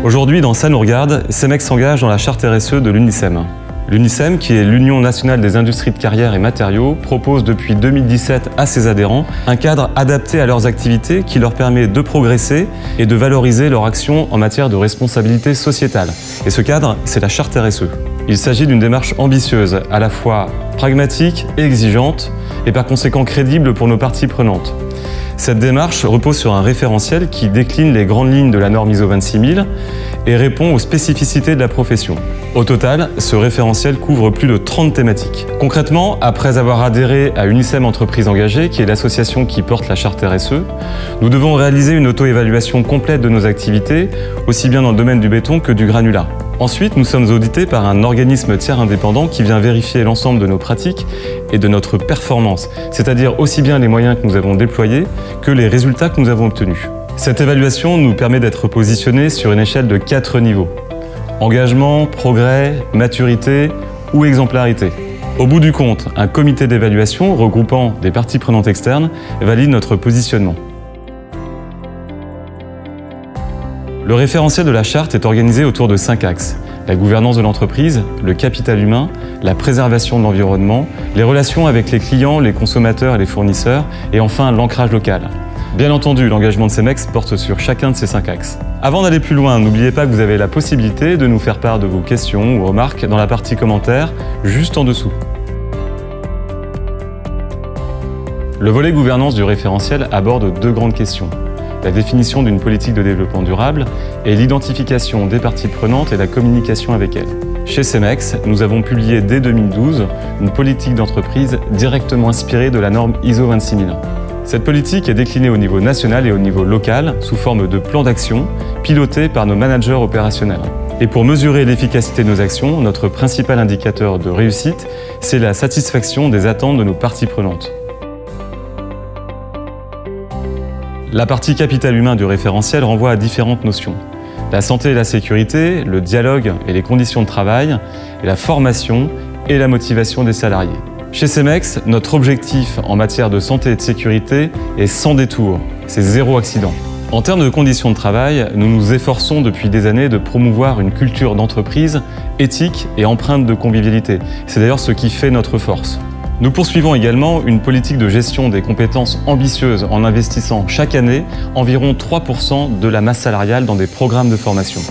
Aujourd'hui, dans Ça nous regarde, Cemex s'engage dans la charte RSE de l'UNICEM. L'UNICEM, qui est l'Union nationale des industries de carrière et matériaux, propose depuis 2017 à ses adhérents un cadre adapté à leurs activités qui leur permet de progresser et de valoriser leur action en matière de responsabilité sociétale. Et ce cadre, c'est la charte RSE. Il s'agit d'une démarche ambitieuse, à la fois pragmatique et exigeante, et par conséquent crédible pour nos parties prenantes. Cette démarche repose sur un référentiel qui décline les grandes lignes de la norme ISO 26000 et répond aux spécificités de la profession. Au total, ce référentiel couvre plus de 30 thématiques. Concrètement, après avoir adhéré à UNICEM Entreprises Engagées, qui est l'association qui porte la charte RSE, nous devons réaliser une auto-évaluation complète de nos activités, aussi bien dans le domaine du béton que du granulat. Ensuite, nous sommes audités par un organisme tiers indépendant qui vient vérifier l'ensemble de nos pratiques et de notre performance, c'est-à-dire aussi bien les moyens que nous avons déployés que les résultats que nous avons obtenus. Cette évaluation nous permet d'être positionnés sur une échelle de 4 niveaux: engagement, progrès, maturité ou exemplarité. Au bout du compte, un comité d'évaluation regroupant des parties prenantes externes valide notre positionnement. Le référentiel de la charte est organisé autour de 5 axes: la gouvernance de l'entreprise, le capital humain, la préservation de l'environnement, les relations avec les clients, les consommateurs et les fournisseurs, et enfin l'ancrage local. Bien entendu, l'engagement de Cemex porte sur chacun de ces 5 axes. Avant d'aller plus loin, n'oubliez pas que vous avez la possibilité de nous faire part de vos questions ou remarques dans la partie commentaires, juste en dessous. Le volet gouvernance du référentiel aborde 2 grandes questions: la définition d'une politique de développement durable et l'identification des parties prenantes et la communication avec elles. Chez Cemex, nous avons publié dès 2012 une politique d'entreprise directement inspirée de la norme ISO 26000. Cette politique est déclinée au niveau national et au niveau local sous forme de plans d'action pilotés par nos managers opérationnels. Et pour mesurer l'efficacité de nos actions, notre principal indicateur de réussite, c'est la satisfaction des attentes de nos parties prenantes. La partie capital humain du référentiel renvoie à différentes notions: la santé et la sécurité, le dialogue et les conditions de travail, et la formation et la motivation des salariés. Chez Cemex, notre objectif en matière de santé et de sécurité est sans détour, c'est 0 accident. En termes de conditions de travail, nous nous efforçons depuis des années de promouvoir une culture d'entreprise éthique et empreinte de convivialité. C'est d'ailleurs ce qui fait notre force. Nous poursuivons également une politique de gestion des compétences ambitieuse en investissant chaque année environ 3% de la masse salariale dans des programmes de formation.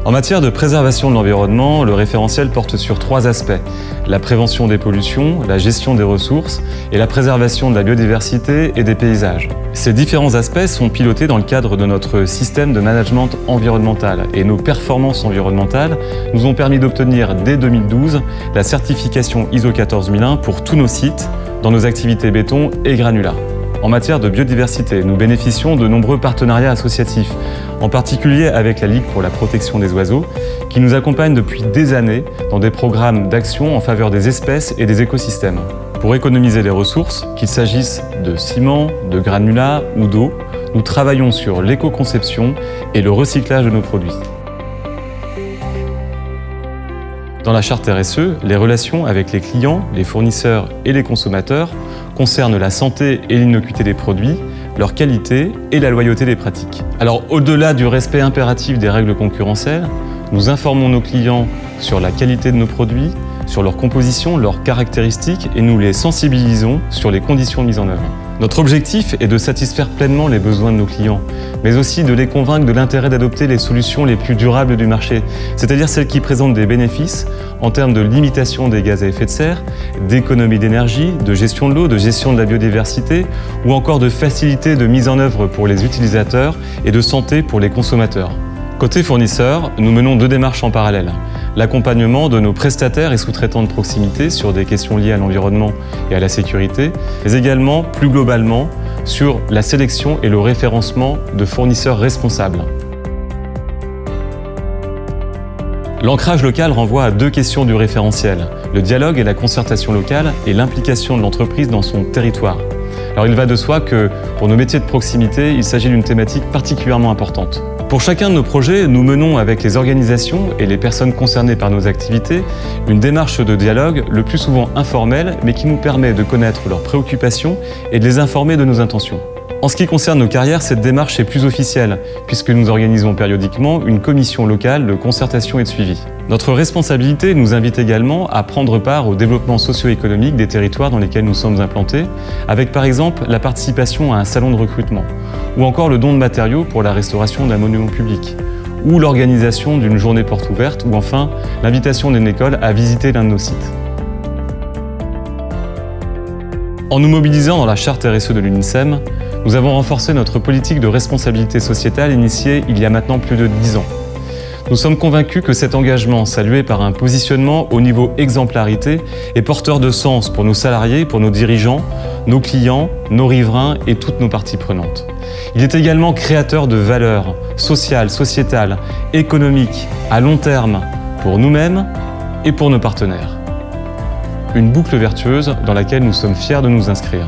En matière de préservation de l'environnement, le référentiel porte sur 3 aspects: la prévention des pollutions, la gestion des ressources et la préservation de la biodiversité et des paysages. Ces différents aspects sont pilotés dans le cadre de notre système de management environnemental et nos performances environnementales nous ont permis d'obtenir dès 2012 la certification ISO 14001 pour tous nos sites dans nos activités béton et granulat. En matière de biodiversité, nous bénéficions de nombreux partenariats associatifs, en particulier avec la Ligue pour la protection des oiseaux, qui nous accompagne depuis des années dans des programmes d'action en faveur des espèces et des écosystèmes. Pour économiser les ressources, qu'il s'agisse de ciment, de granulat ou d'eau, nous travaillons sur l'éco-conception et le recyclage de nos produits. Dans la charte RSE, les relations avec les clients, les fournisseurs et les consommateurs concernent la santé et l'innocuité des produits, leur qualité et la loyauté des pratiques. Alors, au-delà du respect impératif des règles concurrentielles, nous informons nos clients sur la qualité de nos produits, sur leur composition, leurs caractéristiques et nous les sensibilisons sur les conditions de mise en œuvre. Notre objectif est de satisfaire pleinement les besoins de nos clients, mais aussi de les convaincre de l'intérêt d'adopter les solutions les plus durables du marché, c'est-à-dire celles qui présentent des bénéfices en termes de limitation des gaz à effet de serre, d'économie d'énergie, de gestion de l'eau, de gestion de la biodiversité ou encore de facilité de mise en œuvre pour les utilisateurs et de santé pour les consommateurs. Côté fournisseur, nous menons 2 démarches en parallèle. L'accompagnement de nos prestataires et sous-traitants de proximité sur des questions liées à l'environnement et à la sécurité, mais également, plus globalement, sur la sélection et le référencement de fournisseurs responsables. L'ancrage local renvoie à 2 questions du référentiel: le dialogue et la concertation locale et l'implication de l'entreprise dans son territoire. Alors il va de soi que, pour nos métiers de proximité, il s'agit d'une thématique particulièrement importante. Pour chacun de nos projets, nous menons avec les organisations et les personnes concernées par nos activités une démarche de dialogue le plus souvent informelle, mais qui nous permet de connaître leurs préoccupations et de les informer de nos intentions. En ce qui concerne nos carrières, cette démarche est plus officielle, puisque nous organisons périodiquement une commission locale de concertation et de suivi. Notre responsabilité nous invite également à prendre part au développement socio-économique des territoires dans lesquels nous sommes implantés, avec par exemple la participation à un salon de recrutement, ou encore le don de matériaux pour la restauration d'un monument public, ou l'organisation d'une journée porte ouverte, ou enfin l'invitation d'une école à visiter l'un de nos sites. En nous mobilisant dans la charte RSE de l'UNICEM, nous avons renforcé notre politique de responsabilité sociétale initiée il y a maintenant plus de 10 ans. Nous sommes convaincus que cet engagement, salué par un positionnement au niveau exemplarité, est porteur de sens pour nos salariés, pour nos dirigeants, nos clients, nos riverains et toutes nos parties prenantes. Il est également créateur de valeurs sociales, sociétales, économiques, à long terme, pour nous-mêmes et pour nos partenaires. Une boucle vertueuse dans laquelle nous sommes fiers de nous inscrire.